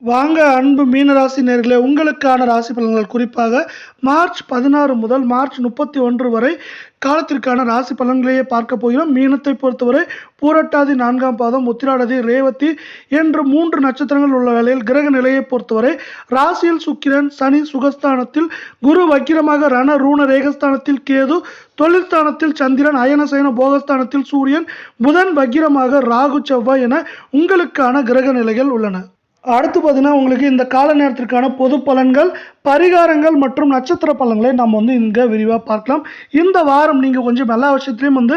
வாங்க அன்பு மீனராசி நேயர்களே, உங்களுக்கான ராசி பலன்கள் குறிப்பாக மார்ச் 16 முதல் மார்ச் 31 வரை காலத்திற்கான ராசி பலன்களையே பார்க்க போகிறோம். மீனத்தை பொறுத்தவரை பூரட்டாதி 4ஆம் பாதம், உத்திராடதி, ரேவதி என்று 3 நட்சத்திரங்கள் உள்ள வேளையில் கிரக நிலையை பொறுத்தவரை ராசியில் சுக்கிரன், சனி சுகஸ்தானத்தில், குரு வக்கிரமாக ரண ரூண ரேகஸ்தானத்தில், கேது தொழில்ஸ்தானத்தில், சந்திரன் அயனசயன போகஸ்தானத்தில், சூரியன், புதன் வக்கிரமாக ராகு செவ்வாய் என உங்களுக்கான கிரக நிலைகள் உள்ளன. அடுத்து பார்த்தீங்கன்னா உங்களுக்கு இந்த கால நேரத்திற்கான பொது பலன்கள், பரிகாரங்கள் மற்றும் நட்சத்திர பலன்களை நம்ம இங்கே விரிவாக பார்க்கலாம். இந்த வாரம் நீங்கள் கொஞ்சம் எல்லா விஷயத்துலையும்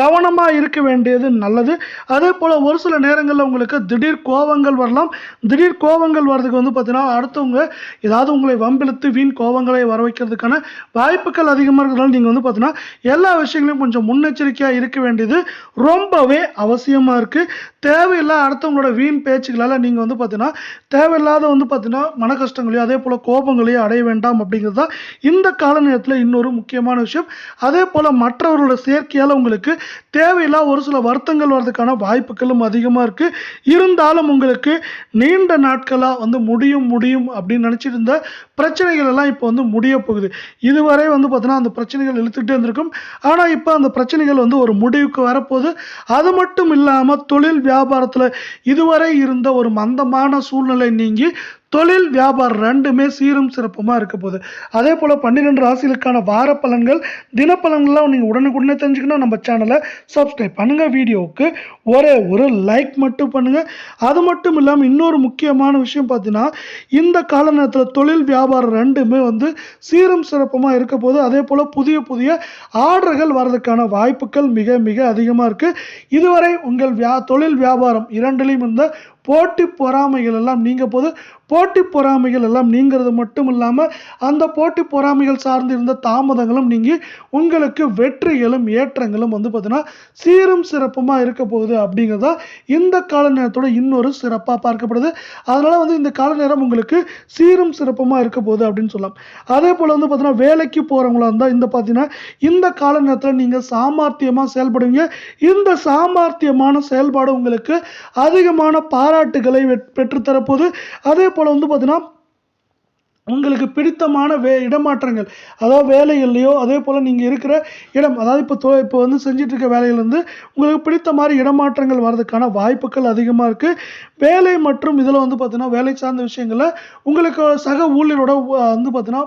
கவனமாக இருக்க வேண்டியது நல்லது. அதே போல் ஒரு சில நேரங்களில் உங்களுக்கு திடீர் கோபங்கள் வரலாம். திடீர் கோபங்கள் வர்றதுக்கு பார்த்தீங்கன்னா அடுத்தவங்க ஏதாவது உங்களை வம்பிழுத்து வீண் கோபங்களை வர வைக்கிறதுக்கான வாய்ப்புகள் அதிகமாக இருக்கிறதால நீங்கள் பார்த்தீங்கன்னா எல்லா விஷயங்களையும் கொஞ்சம் முன்னெச்சரிக்கையாக இருக்க வேண்டியது ரொம்பவே அவசியமாக இருக்குது. தேவையில்லை அடுத்தவங்களோட வீண் பேச்சுகளால் நீங்கள் பார்த்தீங்கன்னா தேவையில்லாத பார்த்தீங்கன்னா மன கஷ்டங்களையும் அதே போல் கோபங்களையும் அடைய வேண்டாம் அப்படிங்கிறது தான் இந்த கால நேரத்தில் இன்னொரு முக்கியமான விஷயம். அதே போல் மற்றவர்களோட சேர்க்கையால் உங்களுக்கு தேவையில்லா ஒரு சில வருத்தங்கள் வர்றதுக்கான வாய்ப்புகளும் அதிகமாக இருக்குது. இருந்தாலும் உங்களுக்கு நீண்ட நாட்களாக முடியும் அப்படின்னு நினச்சிட்டு இருந்த பிரச்சனைகள் எல்லாம் இப்போ முடிய போகுது. இதுவரை பார்த்தீங்கன்னா அந்த பிரச்சனைகள் இழுத்துக்கிட்டே இருந்திருக்கும். ஆனால் இப்போ அந்த பிரச்சனைகள் ஒரு முடிவுக்கு வரப்போகுது. அது மட்டும் இல்லாமல் தொழில் வியாபாரத்தில் இதுவரை இருந்த ஒரு மந்தமான சூழ்நிலை நீங்கி தொழில் வியாபாரம் ரெண்டுமே சீரும் சிறப்புமாக இருக்க போகுது. அதே போல் 12 ராசிகளுக்கான வார பலன்கள், தினப்பலன்கள்லாம் நீங்கள் உடனுக்குடனே தெரிஞ்சுக்கணும். நம்ம சேனலை சப்ஸ்கிரைப் பண்ணுங்கள். வீடியோவுக்கு ஒரு லைக் மட்டும் பண்ணுங்கள். அது மட்டும் இல்லாமல் இன்னொரு முக்கியமான விஷயம் பார்த்தீங்கன்னா இந்த கால நேரத்தில் தொழில் வியாபாரம் ரெண்டுமே சீரும் சிறப்புமாக இருக்க போகுது. அதே போல் புதிய புதிய ஆர்டர்கள் வர்றதுக்கான வாய்ப்புகள் மிக மிக அதிகமாக இருக்குது. இதுவரை உங்கள் தொழில் வியாபாரம் இரண்டிலையும் இருந்த போட்டி பொறாமைகள் எல்லாம் நீங்க போது. போட்டி பொறாமைகள் எல்லாம் நீங்கிறது மட்டும் இல்லாமல் அந்த போட்டி பொறாமைகள் சார்ந்து இருந்த தாமதங்களும் நீங்கி உங்களுக்கு வெற்றிகளும் ஏற்றங்களும் பார்த்தீங்கன்னா சீரும் சிறப்புமாக இருக்க போகுது அப்படிங்கிறதா இந்த கால நேரத்தோட இன்னொரு சிறப்பாக பார்க்கப்படுது. அதனால இந்த கால நேரம் உங்களுக்கு சீரும் சிறப்புமாக இருக்க போகுது அப்படின்னு சொல்லலாம். அதே போல் பார்த்தீங்கன்னா வேலைக்கு போகிறவங்களா இருந்தால் பார்த்தீங்கன்னா இந்த கால நேரத்தில் நீங்கள் சாமர்த்தியமாக செயல்படுவீங்க. இந்த சாமர்த்தியமான செயல்பாடு உங்களுக்கு அதிகமான பாராட்டுகளை பெற்றுத்தரப்போது. அதே போல் பார்த்தீங்கன்னா உங்களுக்கு பிடித்தமான இடமாற்றங்கள், அதாவது வேலைகள்லையோ அதே போல் நீங்கள் இருக்கிற இடம், அதாவது இப்போ செஞ்சிட்டு இருக்க வேலையிலேருந்து உங்களுக்கு பிடித்த மாதிரி இடமாற்றங்கள் வர்றதுக்கான வாய்ப்புகள் அதிகமாக இருக்குது. வேலை மற்றும் இதில் பார்த்தீங்கன்னா வேலை சார்ந்த விஷயங்களில் உங்களுக்கு சக ஊழியரோட பார்த்தீங்கன்னா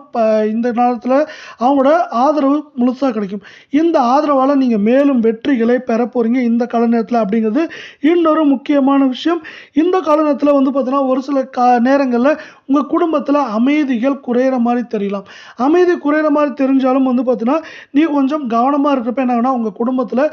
இந்த நேரத்தில் அவங்களோட ஆதரவு முழுசாக கிடைக்கும். இந்த ஆதரவால் நீங்கள் மேலும் வெற்றிகளை பெற போகிறீங்க இந்த கால நேரத்தில் அப்படிங்கிறது இன்னொரு முக்கியமான விஷயம். இந்த கால நேரத்தில் பார்த்தீங்கன்னா ஒரு சில நேரங்களில் உங்கள் குடும்பத்தில் அமைதிகள் குறையிற மாதிரி தெரியலாம். அமைதி குறையிற மாதிரி தெரிஞ்சாலும் பார்த்தீங்கன்னா நீ கொஞ்சம் கவனமாக இருக்கிறப்ப என்ன ஆகுனா உங்கள் குடும்பத்தில்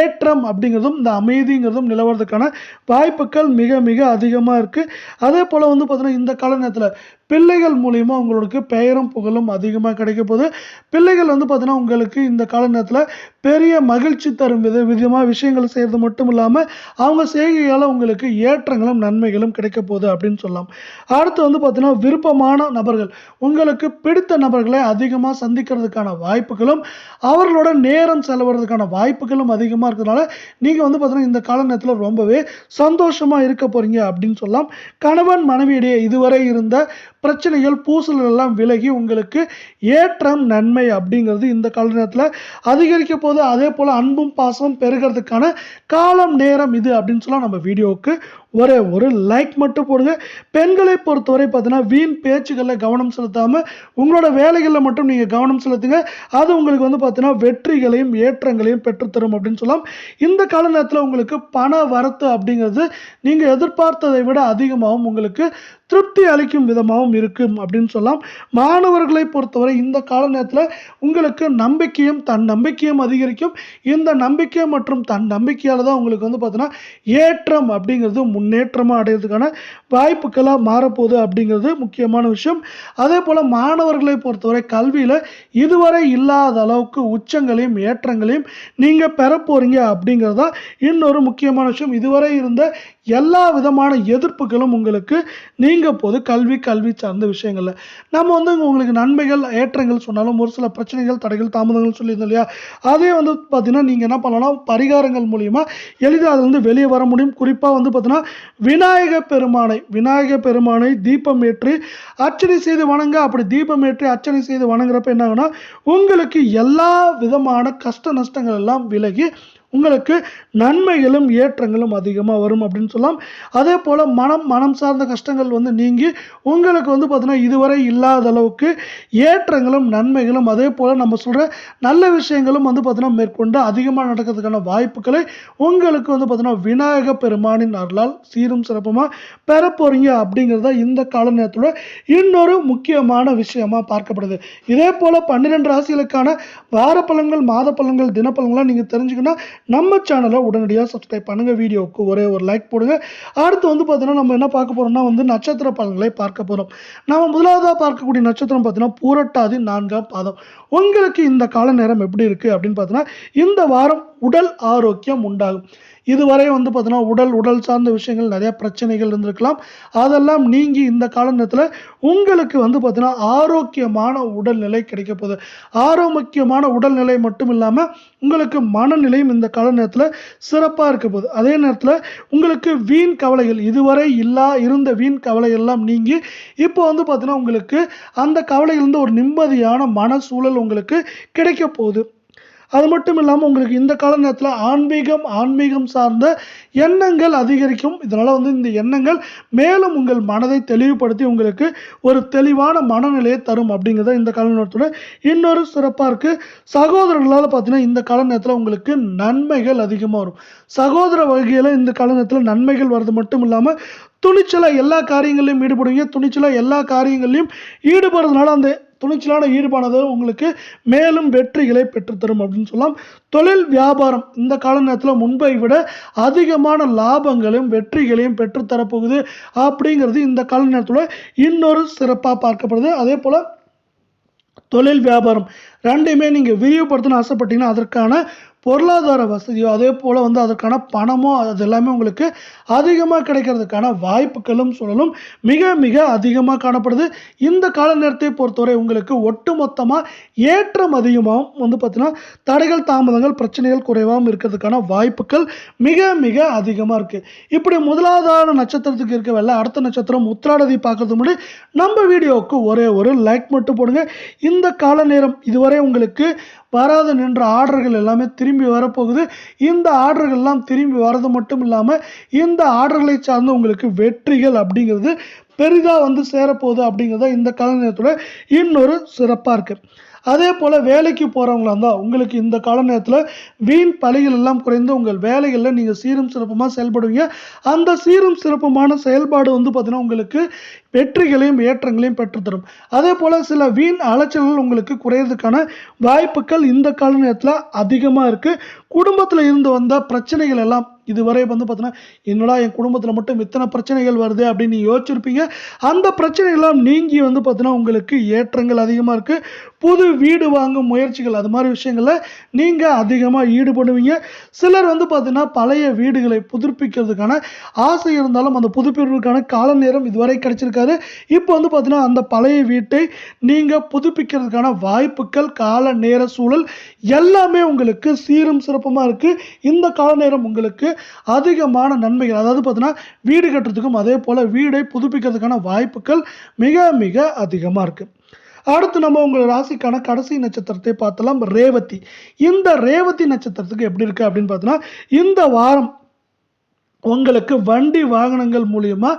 ஏற்றம் அப்படிங்கிறதும் இந்த அமைதிங்கிறதும் நிலவரதுக்கான வாய்ப்புகள் மிக மிக அதிகமாக இருக்குது. அதே போல் பார்த்தீங்கன்னா இந்த கால நேரத்தில் பிள்ளைகள் மூலியமாக உங்களுக்கு பெயரும் புகழும் அதிகமாக கிடைக்க போகுது. பிள்ளைகள் பார்த்தீங்கன்னா உங்களுக்கு இந்த கால நேரத்தில் பெரிய மகிழ்ச்சி தரும் விதமாக விஷயங்கள் செய்கிறது மட்டும் இல்லாமல் அவங்க செய்கையால் உங்களுக்கு ஏற்றங்களும் நன்மைகளும் கிடைக்க போகுது அப்படின்னு சொல்லலாம். அடுத்து பார்த்தீங்கன்னா விருப்பமான நபர்கள், உங்களுக்கு பிடித்த நபர்களை அதிகமாக சந்திக்கிறதுக்கான வாய்ப்புகளும் அவர்களோட நேரம் செலவிடுறதுக்கான வாய்ப்புகளும் அதிகமாக இருக்கிறதுனால நீங்கள் பார்த்தீங்கன்னா இந்த கால நேரத்தில் ரொம்பவே சந்தோஷமாக இருக்க போகிறீங்க அப்படின்னு சொல்லலாம். கணவன் மனைவியிடையே இதுவரை இருந்த பிரச்சனைகள் பூசல்கள் எல்லாம் விலகி உங்களுக்கு ஏற்றம் நன்மை அப்படிங்கிறது இந்த கால நேரத்தில் அதிகரிக்க போது. அதே போல் அன்பும் பாசமும் பெருகிறதுக்கான காலம் நேரம் இது அப்படின்னு சொல்லலாம். நம்ம வீடியோவுக்கு ஒரு லைக் மட்டும் போடுங்க. பெண்களை பொறுத்தவரை பார்த்தீங்கன்னா வீண் பேச்சுகளில் கவனம் செலுத்தாமல் உங்களோட வேலைகளில் மட்டும் நீங்கள் கவனம் செலுத்துங்க. அது உங்களுக்கு பார்த்தீங்கன்னா வெற்றிகளையும் ஏற்றங்களையும் பெற்றுத்தரும் அப்படின்னு சொல்லலாம். இந்த கால நேரத்தில் உங்களுக்கு பண வரத்து அப்படிங்கிறது நீங்கள் எதிர்பார்த்ததை விட அதிகமாகவும் உங்களுக்கு திருப்தி அளிக்கும் விதமாகவும் இருக்கும் அப்படின்னு சொல்லலாம். மாணவர்களை பொறுத்தவரை இந்த கால நேரத்தில் உங்களுக்கு நம்பிக்கையும் தன் நம்பிக்கையும் அதிகரிக்கும். இந்த நம்பிக்கை மற்றும் தன் நம்பிக்கையால் தான் உங்களுக்கு பார்த்தீங்கன்னா ஏற்றம் அப்படிங்கிறது முன்னேற்றமாக அடையிறதுக்கான வாய்ப்புகளாக மாறப்போகுது அப்படிங்கிறது முக்கியமான விஷயம். அதே போல் மாணவர்களை பொறுத்தவரை கல்வியில் இதுவரை இல்லாத அளவுக்கு உச்சங்களையும் ஏற்றங்களையும் நீங்கள் பெற போகிறீங்க அப்படிங்கிறது தான் இன்னொரு முக்கியமான விஷயம். இதுவரை இருந்த எல்லா விதமான எதிர்ப்புகளும் உங்களுக்கு நீங்க போது கல்வி சார்ந்த விஷயங்கள்ல. நம்ம வந்து உங்களுக்கு நன்மைகள், ஏற்றங்கள் சொன்னாலும் ஒரு சில பிரச்சனைகள், தடைகள், தாமதங்கள் சொல்லியிருந்தோம் இல்லையா? அதே வந்து பார்த்தீங்கன்னா, நீங்க என்ன பண்ணலாம்னா பரிகாரங்கள் மூலியமா எளிதா அதுலருந்து வெளிய வர முடியும். குறிப்பா வந்து பார்த்தீங்கன்னா, விநாயக பெருமானை தீபம் ஏற்றி அர்ச்சனை செய்து வணங்க. அப்படி தீபம் ஏற்றி அர்ச்சனை செய்து வணங்குறப்ப என்ன ஆகும்னா, உங்களுக்கு எல்லா விதமான கஷ்ட நஷ்டங்கள் எல்லாம் விலகி உங்களுக்கு நன்மைகளும் ஏற்றங்களும் அதிகமாக வரும் அப்படின்னு சொல்லலாம். அதே போல் மனம் சார்ந்த கஷ்டங்கள் வந்து நீங்கி உங்களுக்கு வந்து பார்த்தீங்கன்னா இதுவரை இல்லாத அளவுக்கு ஏற்றங்களும் நன்மைகளும் அதே போல் நம்ம சொல்கிற நல்ல விஷயங்களும் வந்து பார்த்தீங்கன்னா மேற்கொண்டு அதிகமாக நடக்கிறதுக்கான வாய்ப்புகளை உங்களுக்கு வந்து பார்த்தீங்கன்னா விநாயக பெருமானின் அருளால் சீரும் சிறப்புமாக பெற போறீங்க அப்படிங்கிறத இந்த கால நேரத்தோட இன்னொரு முக்கியமான விஷயமா பார்க்கப்படுது. இதே போல் 12 ராசிகளுக்கான வார பலன்கள், மாத பலன்கள், தினப்பலன்கள்லாம் நீங்கள் தெரிஞ்சுக்கணும். நம்ம சேனலை உடனடியாக சப்ஸ்கிரைப் பண்ணுங்க. வீடியோவுக்கு ஒரே ஒரு லைக் போடுங்க. அடுத்து வந்து பார்த்தீங்கன்னா நம்ம என்ன பார்க்க போறோம்னா வந்து நட்சத்திர பலன்களை பார்க்க போறோம். நம்ம முதலாவதாக பார்க்கக்கூடிய நட்சத்திரம் பார்த்தீங்கன்னா பூரட்டாதி 4ஆம் பாதம். உங்களுக்கு இந்த கால நேரம் எப்படி இருக்கு அப்படின்னு பார்த்தீங்கன்னா, இந்த வாரம் உடல் ஆரோக்கியம் உண்டாகும். இதுவரை வந்து பார்த்தீங்கன்னா உடல் சார்ந்த விஷயங்கள் நிறைய பிரச்சனைகள் இருந்திருக்கலாம். அதெல்லாம் நீங்கி இந்த கால நேரத்தில் உங்களுக்கு வந்து பார்த்தீங்கன்னா ஆரோக்கியமான உடல்நிலை கிடைக்க போகுது. ஆரோக்கியமான உடல்நிலை மட்டும் இல்லாமல் உங்களுக்கு மனநிலையும் இந்த கால நேரத்தில் சிறப்பாக இருக்க போகுது. அதே நேரத்தில் உங்களுக்கு வீண் கவலைகள், இதுவரை இருந்த வீண் கவலைகள் எல்லாம் நீங்கி இப்போ வந்து பார்த்தீங்கன்னா உங்களுக்கு அந்த கவலையிலிருந்து ஒரு நிம்மதியான மன சூழல் உங்களுக்கு கிடைக்க போகுது. அது மட்டும் இல்லாமல் உங்களுக்கு இந்த கால நேரத்தில் ஆன்மீகம் சார்ந்த எண்ணங்கள் அதிகரிக்கும். இதனால் வந்து இந்த எண்ணங்கள் மேலும் உங்கள் மனதை தெளிவுபடுத்தி உங்களுக்கு ஒரு தெளிவான மனநிலையை தரும் அப்படிங்கிறத இந்த கால நேரத்தோட இன்னொரு சிறப்பாக இருக்குது. சகோதரர்களால் பார்த்தீங்கன்னா இந்த கால நேரத்தில் உங்களுக்கு நன்மைகள் அதிகமாக வரும். சகோதர வகையில் இந்த கால நேரத்தில் நன்மைகள் வர்றது மட்டும் இல்லாமல் துணிச்சலாக எல்லா காரியங்களையும் ஈடுபடுவீங்க. துணிச்சலாக எல்லா காரியங்களையும் ஈடுபடுறதுனால அந்த துணிச்சலான ஈடுபானது உங்களுக்கு மேலும் வெற்றிகளை பெற்றுத்தரும் அப்படின்னு சொல்லலாம். தொழில் வியாபாரம் இந்த கால நேரத்தில் முன்பை விட அதிகமான லாபங்களையும் வெற்றிகளையும் பெற்றுத்தரப்போகுது அப்படிங்கிறது இந்த கால நேரத்தில் இன்னொரு சிறப்பாக பார்க்கப்படுது. அதே போல் தொழில் வியாபாரம் ரெண்டையுமே நீங்கள் விரிவுபடுத்தணும்னு ஆசைப்பட்டீங்கன்னா அதற்கான பொருளாதார வசதியோ அதே போல் வந்து அதற்கான பணமோ அது எல்லாமே உங்களுக்கு அதிகமாக கிடைக்கிறதுக்கான வாய்ப்புகளும் சூழலும் மிக அதிகமாக காணப்படுது. இந்த கால நேரத்தை பொறுத்தவரை உங்களுக்கு ஒட்டுமொத்தமாக ஏற்றம் அதிகமாகவும் வந்து பார்த்தீங்கன்னா தடைகள், தாமதங்கள், பிரச்சனைகள் குறைவாகவும் இருக்கிறதுக்கான வாய்ப்புகள் மிக அதிகமாக இருக்குது. இப்படி முதலாவதான நட்சத்திரத்துக்கு இருக்கவில்லை. அடுத்த நட்சத்திரம் உத்திராடத்தை பார்க்கறதுக்கு முன்னாடி நம்ம வீடியோவுக்கு ஒரே ஒரு லைக் மட்டும் போடுங்க. இந்த கால நேரம் இதுவரை உங்களுக்கு வராது நின்ற ஆர்டர்கள் எல்லாமே திரும்பி வரப்போகுது. இந்த ஆர்டர்கள் எல்லாம் திரும்பி வர்றது மட்டும் இல்லாமல் இந்த ஆர்டர்களை சார்ந்து உங்களுக்கு வெற்றிகள் அப்படிங்கிறது பெரிதாக வந்து சேரப்போகுது அப்படிங்கிறத இந்த கால நேரத்தோட இன்னொரு சிறப்பாக இருக்குது. அதே போல் வேலைக்கு போகிறவங்களா இருந்தால் உங்களுக்கு இந்த கால நேரத்தில் வீண் பழிகள் எல்லாம் குறைந்து உங்கள் வேலைகளில் நீங்கள் சீரும் சிறப்புமாக செயல்படுவீங்க. அந்த சீரும் சிறப்புமான செயல்பாடு வந்து பார்த்தீங்கன்னா உங்களுக்கு வெற்றிகளையும் ஏற்றங்களையும் பெற்றுத்தரும். அதே போல் சில வீண் அலைச்சல்கள் உங்களுக்கு குறையிறதுக்கான வாய்ப்புகள் இந்த கால நேரத்தில் அதிகமாக இருக்குது. குடும்பத்தில் இருந்து வந்த பிரச்சனைகள் எல்லாம் இதுவரை வந்து பார்த்தீங்கன்னா என்னடா என் குடும்பத்தில் மட்டும் இத்தனை பிரச்சனைகள் வருது அப்படின்னு யோசிச்சிருப்பீங்க. அந்த பிரச்சனைகள்லாம் நீங்கி வந்து பார்த்தீங்கன்னா உங்களுக்கு ஏற்றங்கள் அதிகமாக இருக்குது. புது வீடு வாங்கும் முயற்சிகள் அது மாதிரி விஷயங்களில் நீங்கள் அதிகமாக ஈடுபடுவீங்க. சிலர் வந்து பார்த்தீங்கன்னா பழைய வீடுகளை புதுப்பிக்கிறதுக்கான ஆசை இருந்தாலும் அந்த புதுப்பிக்கிறதுக்கான கால நேரம் இதுவரை கிடைச்சிருக்காது. இப்போ வந்து பார்த்தீங்கன்னா அந்த பழைய வீட்டை நீங்கள் புதுப்பிக்கிறதுக்கான வாய்ப்புகள், கால நேர சூழல் எல்லாமே உங்களுக்கு சீரும் சிறப்புமாக இருக்குது. இந்த கால நேரம் உங்களுக்கு அதிகமான நன்மைகள், அதாவது பார்த்தீங்கன்னா வீடு கட்டுறதுக்கும் அதே போல் வீடை புதுப்பிக்கிறதுக்கான வாய்ப்புகள் மிக அதிகமாக இருக்குது. அடுத்து நம்ம உங்கள் ராசிக்கான கடைசி நட்சத்திரத்தை பார்த்தலாம், ரேவதி. இந்த ரேவதி நட்சத்திரத்துக்கு எப்படி இருக்கு அப்படின்னு பார்த்தீங்கன்னா இந்த வாரம் உங்களுக்கு வண்டி வாகனங்கள் மூலியமா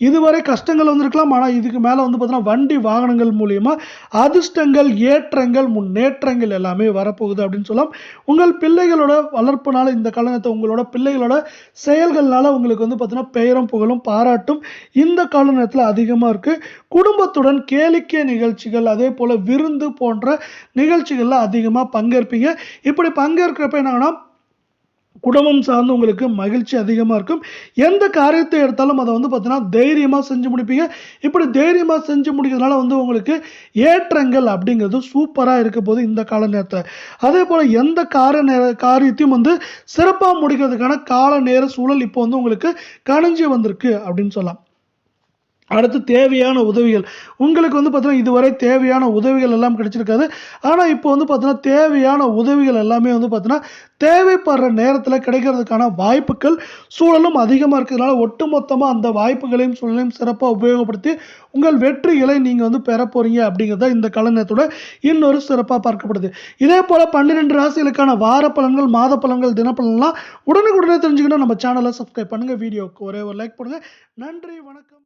இதுவரை கஷ்டங்கள் வந்திருக்கலாம். ஆனால் இதுக்கு மேலே வந்து பார்த்தீங்கன்னா வண்டி வாகனங்கள் மூலியமா அதிர்ஷ்டங்கள், ஏற்றங்கள், முன்னேற்றங்கள் எல்லாமே வரப்போகுது அப்படின்னு சொல்லலாம். உங்கள் பிள்ளைகளோட வளர்ப்புனால இந்த காலத்தை உங்களோட பிள்ளைகளோட செயல்கள்னால உங்களுக்கு வந்து பார்த்தீங்கன்னா பெயரும் புகழும் பாராட்டும் இந்த கால நேரத்தில் அதிகமாக இருக்குது. குடும்பத்துடன் கேளிக்கை நிகழ்ச்சிகள் அதே போல் விருந்து போன்ற நிகழ்ச்சிகளில் அதிகமாக பங்கேற்பீங்க. இப்படி பங்கேற்கிறப்ப என்னன்னா குடும்பம் சார்ந்து உங்களுக்கு மகிழ்ச்சி அதிகமாக இருக்கும். எந்த காரியத்தை எடுத்தாலும் அதை வந்து பார்த்தீங்கன்னா தைரியமாக செஞ்சு முடிப்பீங்க. இப்படி தைரியமாக செஞ்சு முடிக்கிறதுனால வந்து உங்களுக்கு ஏற்றங்கள் அப்படிங்கிறது சூப்பராக இருக்க போது இந்த கால நேரத்தில். அதே போல் எந்த காரியத்தையும் வந்து சிறப்பாக முடிக்கிறதுக்கான கால நேர சூழல் இப்போ வந்து உங்களுக்கு கணிஞ்சு வந்திருக்கு அப்படின்னு சொல்லலாம். அடுத்து தேவையான உதவிகள். உங்களுக்கு வந்து பார்த்தீங்கன்னா, இதுவரை தேவையான உதவிகள் எல்லாம் கிடைச்சிருக்காது. ஆனா, இப்போ வந்து பார்த்தீங்கன்னா, தேவையான உதவிகள் எல்லாமே வந்து பார்த்தீங்கன்னா, தேவைப்படுற நேரத்தில கிடைக்கிறதுக்கான வாய்ப்புகள், சூழலும் அதிகமா இருக்கிறதுனால, ஒட்டுமொத்தமா அந்த வாய்ப்புகளையும், சூழலையும் சிறப்பா உபயோகப்படுத்தி, உங்கள் வெற்றிகளை நீங்க வந்து பெறப்போறீங்க அப்படிங்கிறது தான் இந்த கால நேரத்தோட இன்னொரு சிறப்பா பார்க்கப்படுது. இதேபோல 12 ராசிகளுக்கான வார பலன்கள், மாத பலன்கள், தினப்பலன்லாம் உடனுக்குடனே தெரிஞ்சுக்கணும் நம்ம சேனலை சப்ஸ்கிரைப் பண்ணுங்க. வீடியோவுக்கு ஒரே ஒரு லைக் பண்ணுங்க. நன்றி, வணக்கம்.